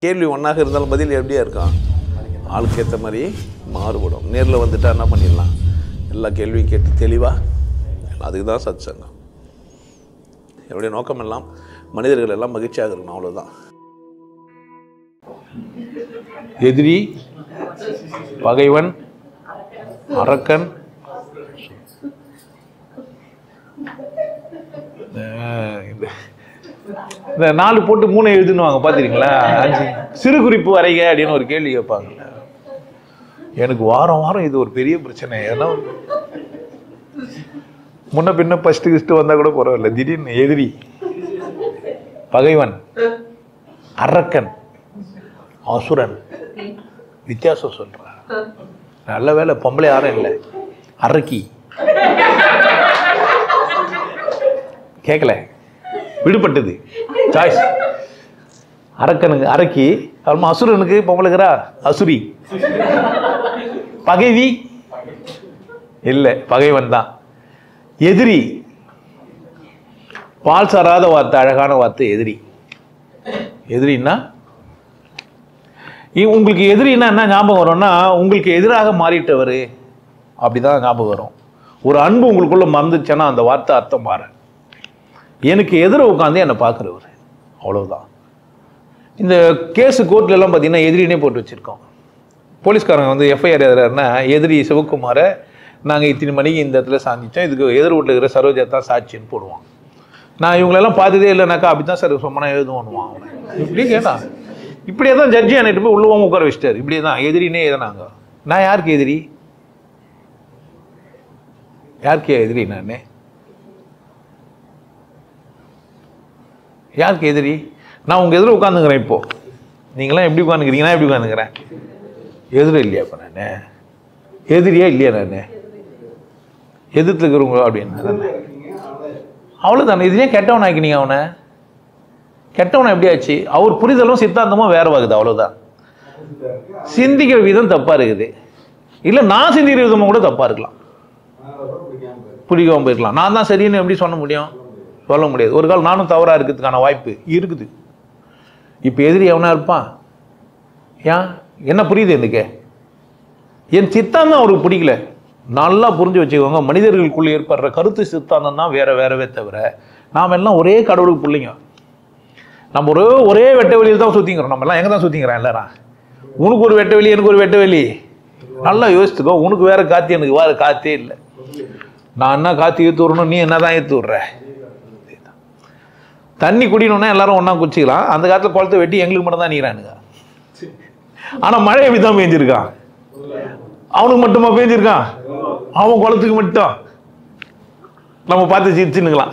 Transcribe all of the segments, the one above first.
கேள்வி ஒன்றாக இருந்தாலும் பதில் எப்படியா இருக்கும்? ஆளுக்கு ஏற்ற மாதிரி மாறுபடும். நேரில் வந்துட்டா என்ன பண்ணிடலாம்? எல்லா கேள்வியும் கேட்டு தெளிவாக, அதுக்கு தான் சத் சங்கம். என்னுடைய நோக்கம் எல்லாம் மனிதர்கள் எல்லாம் மகிழ்ச்சியாக இருக்கணும், அவ்வளோதான். எதிரி, பகைவன், அரக்கன், இந்த 4 போட்டு 3 எழுதுனுவாங்க பார்த்துருக்கீங்களா? 5 சிறு குறிப்பு வரைக அப்படின்னு ஒரு கேள்வி கேட்பாங்க. எனக்கு வாரம் வாரம் இது ஒரு பெரிய பிரச்சனை. ஏன்னா முன்ன பின்ன ஃபஸ்ட்டு கிஸ்ட்டு வந்தால் கூட பரவாயில்ல, திடீர்னு எதிரி, பகைவன், அரக்கன், அசுரன், வித்தியாசம் சொல்கிறான். நல்ல வேலை பொம்பளை யாரும் இல்லை, அரக்கி கேட்கல, விடுபட்டது சாய்ஸ். அரக்கனுக்கு அரக்கி, அப்புறமா அசுரனுக்கு பொம்பளைக்கிறா அசுரி, பகைவி இல்லை பகைவன் தான். எதிரி, பால் சாராத வார்த்தை, அழகான வார்த்தை எதிரி. எதிரின்னா உங்களுக்கு எதிரின்னா என்ன ஞாபகம் வரும்னா, உங்களுக்கு எதிராக மாறிட்டவர் அப்படிதான் ஞாபகம் வரும். ஒரு அன்பு உங்களுக்குள்ள மறந்துச்சுன்னா அந்த வார்த்தை அர்த்தம் மாற. எனக்கு எதிர உட்காந்து என்னை பார்க்குறவர், அவ்வளவுதான். இந்த கேஸு கோர்ட்லலாம் பார்த்தீங்கன்னா எதிரினே போட்டு வச்சுருக்கோம். போலீஸ்காரங்க வந்து எஃப்ஐஆர் எழுதுறாருன்னா, எதிரி சிவகுமாரை நாங்கள் இத்தனை மணிக்கு இந்த இடத்துல சாந்திச்சோம், இதுக்கு எதிர் வீட்டில் இருக்கிற சரோஜா தான் சாட்சின்னு போடுவான். நான் இவங்களெல்லாம் பார்த்ததே இல்லைனாக்கா அப்படி தான் சார் சொன்னா எழுதுவானுவான். அவனை இப்படி கேட்டா இப்படியே தான் ஜட்ஜி அன்னைட்டு போய் உள்ளவங்க உட்கார வச்சிட்டாரு. இப்படியே தான் எதிரினே எதனாங்க. நான் யாருக்கு எதிரி? யாருக்கு எதிரி? நான் யாருக்கு எதிரி? நான் உங்கள் எதிர உட்காந்துக்கிறேன். இப்போ நீங்களாம் எப்படி உட்காந்துக்கிறீங்க? நான் எப்படி உட்காந்துக்கிறேன்? எதிர இல்லையா? இப்போ நான் எதிரியா இல்லையா? நான் எதிர்த்து இருக்கிறவங்க அப்படின்னு அவ்வளோதானே. இதுலேயே கெட்டவன் ஆக்கினீங்க அவனை. கெட்டவனை எப்படி ஆச்சு? அவர் புரிதலும் சித்தாந்தமும் வேற வாகுது, அவ்வளோதான். சிந்திக்கிற விதம் தப்பாக இருக்குது. இல்லை நான் சிந்திக்கிற விதமும் கூட தப்பாக இருக்கலாம், பிடிக்காம போயிருக்கலாம். நான் தான் சரின்னு எப்படி சொல்ல முடியும்? சொல்ல முடியாது. ஒரு கால் நானும் தவறாக இருக்கிறதுக்கான வாய்ப்பு இருக்குது. இப்போ எதிரி எவனா இருப்பான்? ஏன் என்ன புரியுது எனக்கு? என் சித்தாந்தம் அவருக்கு பிடிக்கல. நல்லா புரிஞ்சு வச்சுக்கோங்க, மனிதர்களுக்குள்ளே ஏற்படுற கருத்து சித்தாந்தம் தான் வேற வேறவே தவிர நாம் எல்லாம் ஒரே கடவுளுக்கு பிள்ளைங்க. நம்ம ஒரே வெட்ட வெளியில் தான் சுற்றிங்கிறோம். நம்ம எல்லாம் எங்கே தான் சுற்றிங்கிறோம் எல்லாரும்? உனக்கு ஒரு வெட்ட வெளி, எனக்கு ஒரு வெட்ட வெளி. நல்லா யோசித்துக்கோ. உனக்கு வேற காற்று, எனக்கு வேறு காற்றே இல்லை. நான் என்ன காற்று ஏற்று விடணும், நீ என்ன தான் ஏற்று விட்ற? தண்ணி குடிக்கணும்னா எல்லாரும் ஒன்றா குடிச்சிக்கலாம். அந்த காலத்தில் குளத்தை வெட்டி எங்களுக்கு மட்டும் தான் நீரானுங்க. ஆனால் மழை எப்படி தான் பெஞ்சிருக்கான்? அவனுக்கு மட்டுமா பெஞ்சிருக்கான்? அவன் குளத்துக்கு மட்டும். நம்ம பார்த்து சிரிச்சுன்னுக்கலாம்.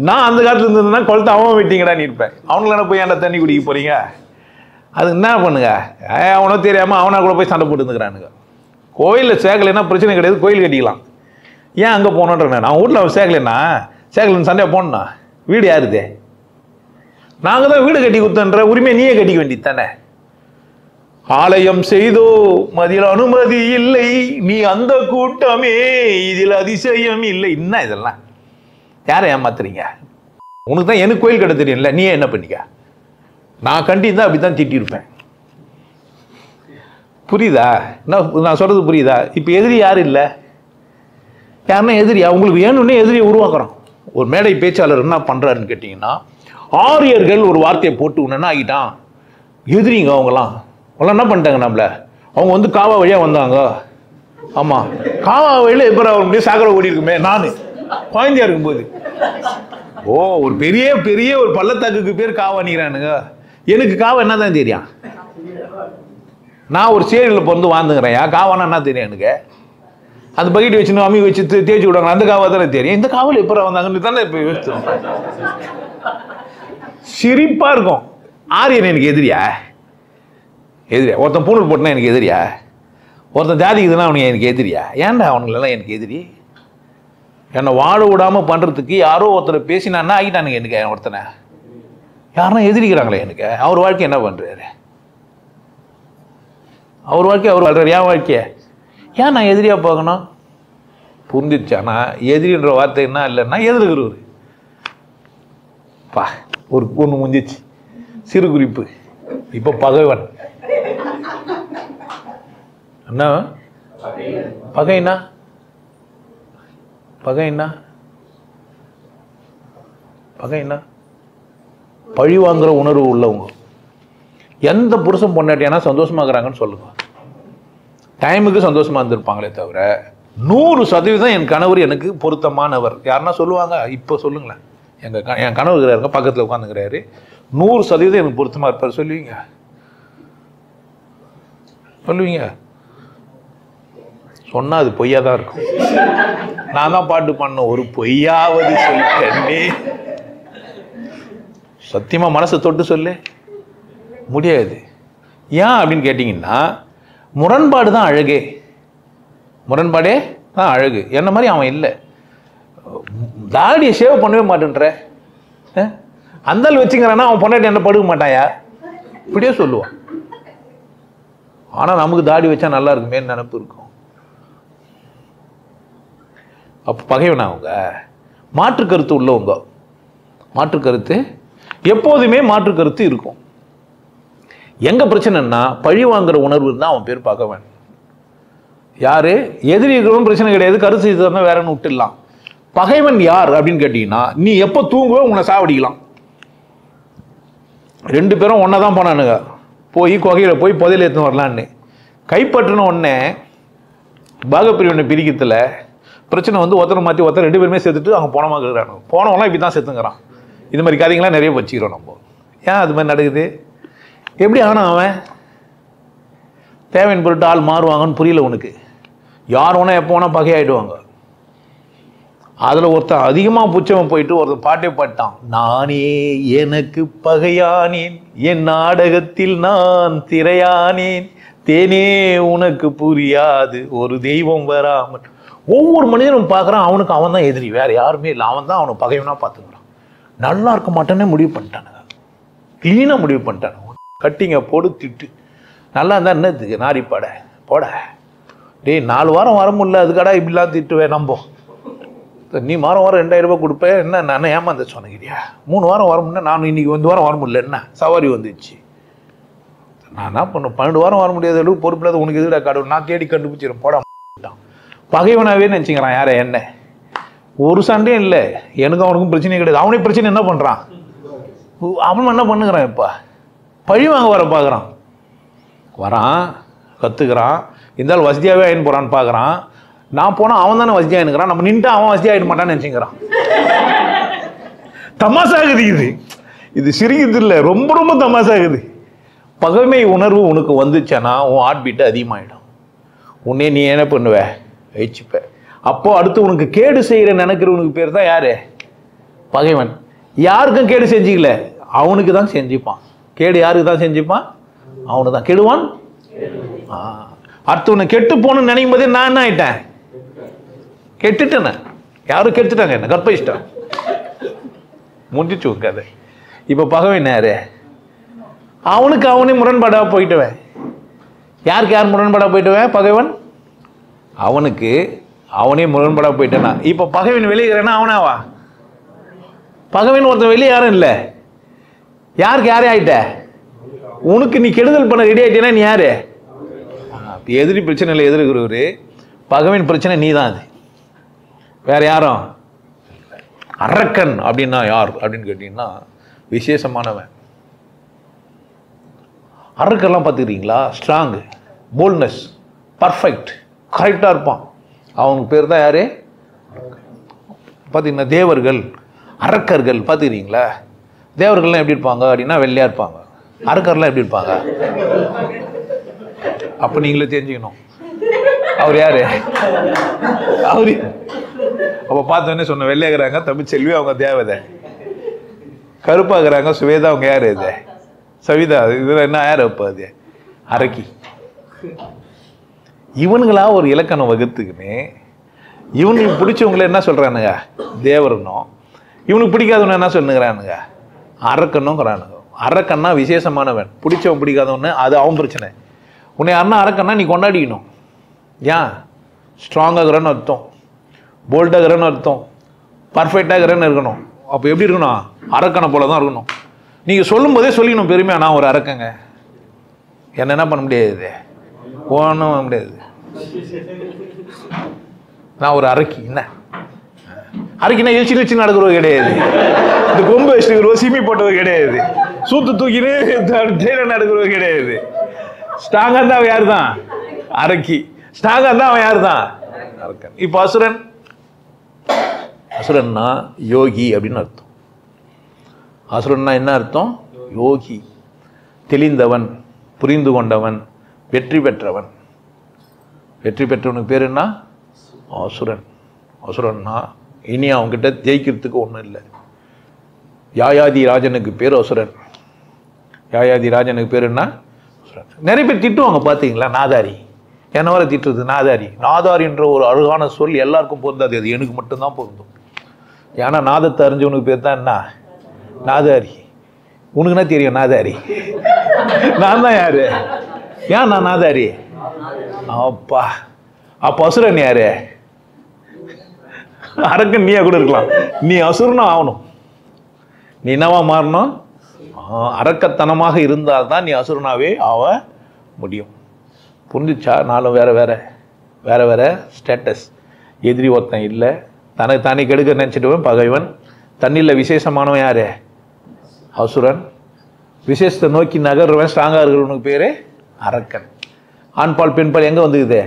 நான் அந்த காலத்துல இருந்ததுன்னா குளத்தை அவன் வெட்டிங்கடா நீ இருப்பேன். அவனுக்கு என்ன போய் ஏன்டா தண்ணி குடிக்க போறீங்க? அது என்ன பண்ணுங்க? அவனோ தெரியாமல் அவனா கூட போய் சண்டை போட்டு இருந்துக்கிறானுங்க. கோயிலில் சேகலைன்னா பிரச்சனை கிடையாது, கோயில் கட்டிக்கலாம். ஏன் அங்கே போனோன்ற? நான் வீட்டில் அவன் சேகலைன்னா சேகலன்னு சண்டையாக போனா வீடு யாருது? நாங்கள் தான் வீடு கட்டி கொடுத்தன்ற உரிமை நீயே கட்டிக்க வேண்டியது தானே. ஆலயம் செய்தோ மதியில் அனுமதி இல்லை, நீ அந்த கூட்டமே இதில் அதிசயம் இல்லை. என்ன இதெல்லாம்? யாரை ஏமாத்துறீங்க? உனக்கு தான் எனக்கு கோயில் கட்ட தெரியும்ல, நீயே என்ன பண்ணிக்க? நான் கண்டிருந்தா அப்படித்தான் திட்டிருப்பேன். புரியுதா? நான் சொல்றது புரியுதா? இப்போ எதிரி யாரும் இல்லை. யாருன்னா எதிரியா? உங்களுக்கு வேணும்னே எதிரியை உருவாக்குறோம். ஒரு மேடை பேச்சாளர் என்ன பண்றாருன்னு கேட்டீங்கன்னா, ஆரியர்கள் ஒரு வார்த்தையை போட்டு உடனே ஆகிட்டான் எதிரிங்க. அவங்களாம் என்ன பண்ணிட்டாங்க? நம்மள அவங்க வந்து காவா வழியா வந்தாங்க. ஆமா, காவா வழியில எப்ப அவர் முடியும் சாகர ஓடி இருக்குமே. நான் குழந்தையா இருக்கும்போது ஒரு பெரிய பெரிய ஒரு பள்ளத்தாக்குக்கு பேர் காவா நீரானுங்க. எனக்கு காவா என்னதான் தெரியும்? நான் ஒரு சேரியில் பிறந்து வாழ்ந்துங்கிறேன். காவானா என்ன தெரியும் எனக்கு? அந்த பக்கெட் வச்சுன்னு அம்மி வச்சு தேய்ச்சி விடுவாங்க, அந்த காவா தானே தெரியும். இந்த காவல் எப்போ வந்தாங்கன்னு தானே இப்போ யோசிச்சோம். சிரிப்பா இருக்கும். ஆரியன் எனக்கு எதிரியா? எதிரியா? ஒருத்தன் பூணூல் போட்டுனா எனக்கு எதிரியா? ஒருத்தன் ஜாதிக்குதுன்னா அவனுக்கு எனக்கு எதிரியா? ஏன்டா அவனுங்களெல்லாம் எனக்கு எதிரி? என்னை வாழ விடாமல் பண்ணுறதுக்கு யாரோ ஒருத்தரை பேசினான்னா ஆகிட்டானுங்க எனக்கு. ஒருத்தனை யாருன்னா எதிரிக்கிறாங்களே எனக்கு. அவர் வாழ்க்கை என்ன பண்ணுறாரு? அவர் வாழ்க்கை அவர் வாழ்றாரு. என் வாழ்க்கைய ஏன் நான் எதிரியாக பார்க்கணும்? புரிஞ்சிச்சானா? எதிரின்ற வார்த்தை என்ன இல்லைன்னா எதிர்க்கிறவர். பா ஒன்று முடிஞ்சிச்சு. சிறு குறிப்பு. இப்போ பகைவன் என்ன? பகைனா பகைனா பகைனா பழி வாங்குற உணர்வு உள்ளவங்க. எந்த புருஷன் பொண்டாட்டியானா சந்தோஷமாகறாங்கன்னு சொல்லுங்க. டைமுக்கு சந்தோஷமா இருந்திருப்பாங்களே தவிர 100% என் கணவர் எனக்கு பொருத்தமானவர் யாருன்னா சொல்லுவாங்க? இப்போ சொல்லுங்களேன். என் கணவர் இருக்கிறாருங்க, பக்கத்தில் உட்காந்துக்கிறாரு, 100% எனக்கு பொருத்தமாக இருப்பார் சொல்லுவீங்க? சொல்லுவீங்க? சொன்னால் அது பொய்யா தான் இருக்கும். நான் தான் பாட்டு பண்ண ஒரு பொய்யாவது சொல்லி சத்தியமாக மனசை தொட்டு சொல்லு முடியாது. ஏன் அப்படின்னு கேட்டிங்கன்னா முரண்பாடு தான் அழகே. முரண்பாடே தான் அழகு. என்ன மாதிரி அவன் இல்லை. தாடியை சேவ் பண்ணவே மாட்டேன்ற அந்தால் வச்சுங்கிறான்னா அவன் பொண்டாட்டி என்ன படுக்க மாட்டாயா? இப்படியே சொல்லுவான். ஆனால் நமக்கு தாடி வச்சா நல்லா இருக்குமே நினைப்பு இருக்கும். அப்போ பகைவனா அவங்க மாற்று கருத்து உள்ளவங்க. மாற்று கருத்து எப்போதுமே மாற்று கருத்து இருக்கும். எங்க பிரச்சனைன்னா பழி வாங்குற உணர்வு இருந்தால் அவன் பேர் பகைவன். யாரு? எதிரி இருக்கிறவன் பிரச்சனை கிடையாது, கருத்து இருந்தால் வேறன்னு விட்டுடலாம். பகைவன் யார் அப்படின்னு கேட்டீங்கன்னா நீ எப்போ தூங்குவோ உன்னை சாவடிக்கலாம். 2 பேரும் ஒன்னா தான் போனானுங்க, போய் கொகையில போய் புதையில எடுத்துன்னு வரலான்னு. கைப்பற்றின உடனே பாகப்பிரிவினை பிரிக்கிறதுல பிரச்சனை வந்து ஒருத்தரை மாற்றி ஒருத்தர் 2 பேருமே சேர்த்துட்டு அவங்க போனமாக இருக்கிறாங்க. போனவங்களாம் இப்படி தான் செத்துங்கிறான். இது மாதிரி கதைகள்லாம் நிறைய வச்சுக்கிறோம் நம்ம. ஏன் அது மாதிரி நடக்குது? எப்படி ஆனால் அவன் தேவையின் பொருட்டு ஆள் மாறுவாங்கன்னு புரியல உனக்கு. யார் வேணா எப்போ வேணா பகையாயிடுவாங்க. அதில் ஒருத்தன் அதிகமாக புச்சவன் போயிட்டு ஒருத்தன் பாட்டே பாட்டான். நானே எனக்கு பகையானேன், என் நாடகத்தில் நான் திரையானேன், தேனே உனக்கு புரியாது ஒரு தெய்வம் வராமல். ஒவ்வொரு மனிதனும் பார்க்குறான், அவனுக்கு அவன் தான் எதிரி, வேற யாருமே இல்லை. அவன் தான் அவனுக்கு பகைவனாக பார்த்துக்கிறான். நல்லா இருக்க மாட்டேன்னே முடிவு பண்ணிட்டானுங்க. க்ளீனாக முடிவு பண்ணிட்டானுங்க. கட்டிங்க போடு திட்டு. நல்லா இருந்தால் என்னத்துக்கு நாரிப்பாட போட. டேய் 4 வாரம் வர முடியல அதுக்கடா இப்படிலாம் திட்டுவேன். நம்போ நீ வாரம் 2000 ரூபாய் கொடுப்பேன் என்ன? நான் ஏமாந்த சொன்னகிறியா? 3 வாரம் வர முடியல, நான் இன்னைக்கு 1 வாரம் வர முடியல, என்ன சவாரி வந்துச்சு. நான் என்ன பண்ண 12 வாரம் வர முடியாத அளவுக்கு பொறுப்பில்லாத உனக்கு எதுடா கடவுள், நான் தேடி கண்டுபிடிச்சிடும் போட. பகைவனாவே நினச்சிக்கிறான். யார? என்ன? ஒரு சண்டையும் இல்லை, எனக்கு அவனுக்கும் பிரச்சனையே கிடையாது. அவனே பிரச்சனை என்ன பண்ணுறான்? அவன் என்ன பண்ணுகிறான்? இப்போ பழி வாங்க வர பார்க்குறான். வரான், கற்றுக்கிறான், இருந்தாலும் வசதியாகவே ஆயின்னு போகிறான்னு பார்க்குறான். நான் போனால் அவன் தானே வசதியாக இருக்கிறான், நம்ம நின்று அவன் வசதியாக ஆகிட மாட்டான்னு நினச்சிக்கிறான். தமாசாகுது இது. இது சிரிக்கிறது இல்லை, ரொம்ப ரொம்ப தமாசாகுது. பகைமை உணர்வு உனக்கு வந்துச்சேன்னா உன் ஹார்ட் பீட்டு அதிகமாகிடும். உன்னே நீ என்ன பண்ணுவ? வச்சுப்ப. அப்போ அடுத்து உனக்கு கேடு செய்கிற நினைக்கிறவனுக்கு பேர் தான் யாரு? பகைவன். யாருக்கும் கேடு செஞ்சுக்கல, அவனுக்கு தான் செஞ்சுப்பான். கேடு யாருக்கு தான் செஞ்சுப்பான்? அவனு தான் கெடுவான். அடுத்து உன்னை கெட்டு போகணும்னு நினைக்கும் போதே நான் என்ன ஆயிட்டேன்? கெட்டுட்டேன். யாரும் கெடுத்துட்டாங்க, என்ன கற்பழிச்சிட்டான், முடிஞ்சிச்சு கதை. இப்போ பகைவன் யாரு? அவனுக்கு அவனே முரண்பாடாக போயிட்டுவேன். யாருக்கு யார் முரண்பாடாக போயிட்டுவேன்? பகைவன். அவனுக்கு அவனே முரண்பாடாக போயிட்டேன்னா இப்போ பகைவன் வெளியேறேன்னா அவனாவா? பகைவன் ஒருத்தன் வெளியே யாரும் இல்லை. யாருக்கு யாரே ஆயிட்ட? உனக்கு நீ கெடுதல் பண்ண ரெடி ஆயிட்டேன்னா நீ யாரு? எதிரி பிரச்சனை இல்லை, எதிர்க்கிறவரு. பகைவன் பிரச்சனை நீ தான். அது வேற யாரும். அரக்கன் அப்படின்னா யார் அப்படின்னு கேட்டீங்கன்னா விசேஷமானவன். அரக்கெல்லாம் பார்த்துக்கிறீங்களா? ஸ்ட்ராங்கு, போல்ட்னஸ், பர்ஃபெக்ட், கரெக்டாக இருப்பான். அவனுக்கு பேர் தான் யாரு? பார்த்தீங்கன்னா தேவர்கள், அரக்கர்கள் பார்த்துக்கிறீங்களா? தேவர்கள்லாம் எப்படி இருப்பாங்க அப்படின்னா வெள்ளையாக இருப்பாங்க. அரக்கர்லாம் எப்படி இருப்பாங்க? அப்போ நீங்களே தெரிஞ்சுக்கணும் அவர் யாரு. அவரு அப்போ பார்த்தோன்னே சொன்ன வெள்ளையாகிறாங்க தமிழ்ச்செல்வி, அவங்க தேவதை. கருப்பாகிறாங்க சுவேதா, அவங்க யார்? இது சவிதா. இதில் என்ன யார்? அப்போ அது அரக்கி. இவனுங்களா ஒரு இலக்கணம் வகுத்துக்குன்னு இவனுக்கு பிடிச்சவங்கள என்ன சொல்கிறானுங்க? தேவரனும். இவனுக்கு பிடிக்காதவனு என்ன சொல்லுங்கிறானுங்க? அரக்கனுங்கிறானுங்க. அரக்கன்னா விசேஷமானவன். பிடிச்சவன் பிடிக்காதவன்னு அது அவன் பிரச்சனை. உன்னை யாருன்னா அரக்கன்னா நீ கொண்டாடிக்கணும். ஏன்? ஸ்ட்ராங்காகிறன்னு அர்த்தம், போல்டாகிறன்னு அர்த்தம், பர்ஃபெக்டாகிறன்னு இருக்கணும். அப்போ எப்படி இருக்கணும்? அரக்கனை போல தான் இருக்கணும். நீங்கள் சொல்லும் போதே சொல்லிக்கணும் பெருமையாக, நான் ஒரு அரக்கங்க. என்ன பண்ண முடியாது, ஒன்றும் பண்ண முடியாது. நான் ஒரு அரக்கி. என்ன அரக்கினா எழுச்சி எழுச்சி நடக்கிறது கிடையாது, இந்த கொம்பு வச்சுருக்கிறோம் சிமி போட்டது கிடையாது, சூத்து தூக்கினு நடக்கிறது கிடையாது. ஸ்ட்ராங்கா இருந்தா அவன் யாரு தான்? அரக்கி. ஸ்ட்ராங்கா இருந்தா அவன் யாரு தான்? அரக்கன். இப்போ அசுரன், அசுரன்னா யோகி அப்படின்னு அர்த்தம். அசுரன்னா என்ன அர்த்தம்? யோகி, தெளிந்தவன், புரிந்து கொண்டவன், வெற்றி பெற்றவன். வெற்றி பெற்றவனுக்கு பேர் என்ன? அசுரன். அசுரன்னா இனி அவங்ககிட்ட ஜெயிக்கிறதுக்கு ஒன்றும் இல்லை. யாயாதி ராஜனுக்கு பேர் அசுரன். யாயாதி ராஜனுக்கு பேர் என்ன? அசுரன். நிறைய பேர் திட்டுவாங்க பார்த்தீங்களா, நாதாரி. என்ன வர திட்டுறது நாதாரி. நாதாரின்ற ஒரு அழகான சொல் எல்லாருக்கும் பொருந்தாது, அது எனக்கு மட்டும்தான் பொருந்தும். ஏன்னா நாதத்தை அறிஞ்சவனுக்கு பேர் தான் என்ன? நாதாரி. உனக்குன்னா தெரியும் நாதாரி. நான் தான் யாரு? ஏன் நான் நாதாரி? அப்பா, அப்போ அசுரன் யாரு? அரக்கன் நீயா கூட இருக்கலாம், நீ அசுரனா ஆகணும். நீ என்னவா மாறணும்? அரக்கத்தனமாக இருந்தால்தான் நீ அசுரனாவே ஆக முடியும். புரிஞ்சிச்சா? நானும் வேற வேற வேற வேற ஸ்டேட்டஸ். எதிரி ஒருத்தன் இல்லை, தனக்கு தானே கெடுக்க நினச்சிட்டுவன் பகைவன். தண்ணியில் விசேஷமானவன் யாரு? அசுரன். விசேஷத்தை நோக்கி நகர்வன், ஸ்ட்ராங்காக இருக்கிறவனுக்கு பேர் அரக்கன். ஆண்பால் பெண்பால் எங்கே வந்துக்குது?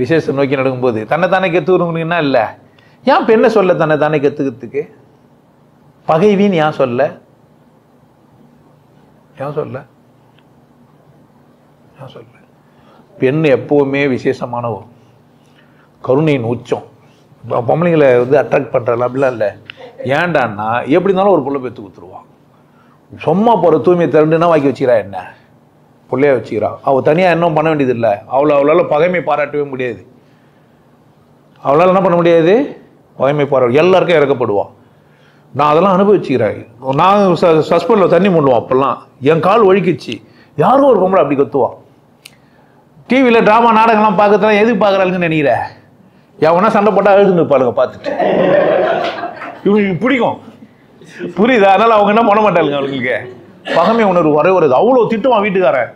விசேஷத்தை நோக்கி நடக்கும்போது. தன்னை தானே கெத்துக்கிறவனுக்குன்னா இல்லை. ஏன் பெண்ணை சொல்ல தன்னை தானே கற்றுக்கிறதுக்கு? பகைவின்னு ஏன் சொல்ல? ஏன் சொல்ல? ஏன் சொல்ல? பெண் எப்போவுமே விசேஷமானவோ, கருணையின் உச்சம். பொம்பளைங்களை வந்து அட்ராக்ட் பண்ணுறல அப்படிலாம் இல்லை. ஏன்டான்னா எப்படி இருந்தாலும் ஒரு பிள்ளை பெற்று கொடுத்துருவான். சும்மா போகிற தூய்மையை திரண்டுனா வாக்கி வச்சுக்கிறா, என்ன பிள்ளைய வச்சுக்கிறா. அவள் தனியாக இன்னும் பண்ண வேண்டியதில்லை. அவளால் பகைமை பாராட்டவே முடியாது. அவளால் என்ன பண்ண முடியாது? பகைமை பாராட்டு. எல்லாருக்கும் இறக்கப்படுவான். நான் அதெல்லாம் அனுபவிச்சுக்கிறேன். நான் சஸ்பெண்டில் தண்ணி மூடுவோம். அப்போல்லாம் என் கால் ஒழுக்கிச்சு. யாரும் ஒரு பொம்பளை அப்படி கத்துவான். டிவியில் ட்ராமா நாடகம்லாம் பார்க்கறதுலாம் எதுக்கு பார்க்குறாளுங்கன்னு நினைக்கிறேன். எவனா சண்டை போட்டால் அழுதுன்னு இருப்பாளுங்க பார்த்துட்டு. இவங்களுக்கு பிடிக்கும், புரியுதா? அதனால் அவங்க என்ன பண்ண மாட்டாளுங்க. அவங்களுக்கு பகமை உணர்வு வர வருது. அவ்வளோ திட்டுவான் வீட்டுக்காரன்.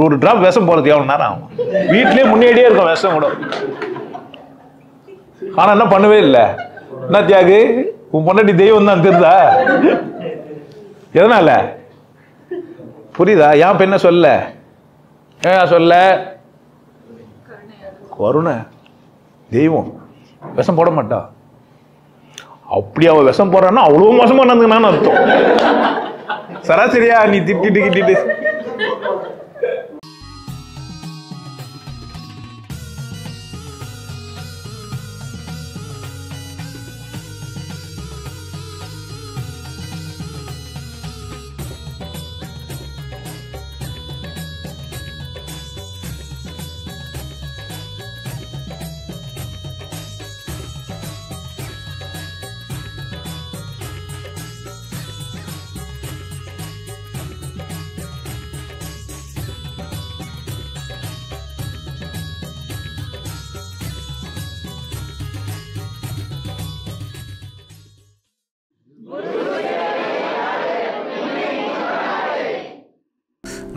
ஒரு டிராப் விஷம் போகிறது எவ்வளோ நேரம் ஆகும்? வீட்லேயே முன்னாடியே இருக்கும் விஷம் கூட. ஆனால் என்ன பண்ணவே இல்லை. என்ன தியாகு, உன் பொண்டாட்டி தெய்வம் தான் தெரியுதா? எதனால? புரியுதா? ஏன் பெண்ணை சொல்ல? ஏன் சொல்ல? கருணை, தெய்வம். விஷம் போட மாட்டா. அப்படி அவ விஷம் போறான்னா அவ்வளோ மோசமா நடந்துக்கணும்னு அர்த்தம். சராசரியா நீ திட்டிட்டு கிட்டிட்டு.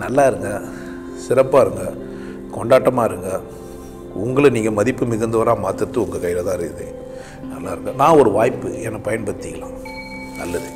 நல்லா இருங்க, சிறப்பாக இருங்க, கொண்டாட்டமாக இருங்க. உங்களை நீங்கள் மதிப்பு மிகுந்தவராக மாற்றுறது உங்கள் கையில் தான் இருக்குது. நல்லா இருங்க. நான் ஒரு வாய்ப்பு என்னை பயன்படுத்திக்கலாம். நல்லது.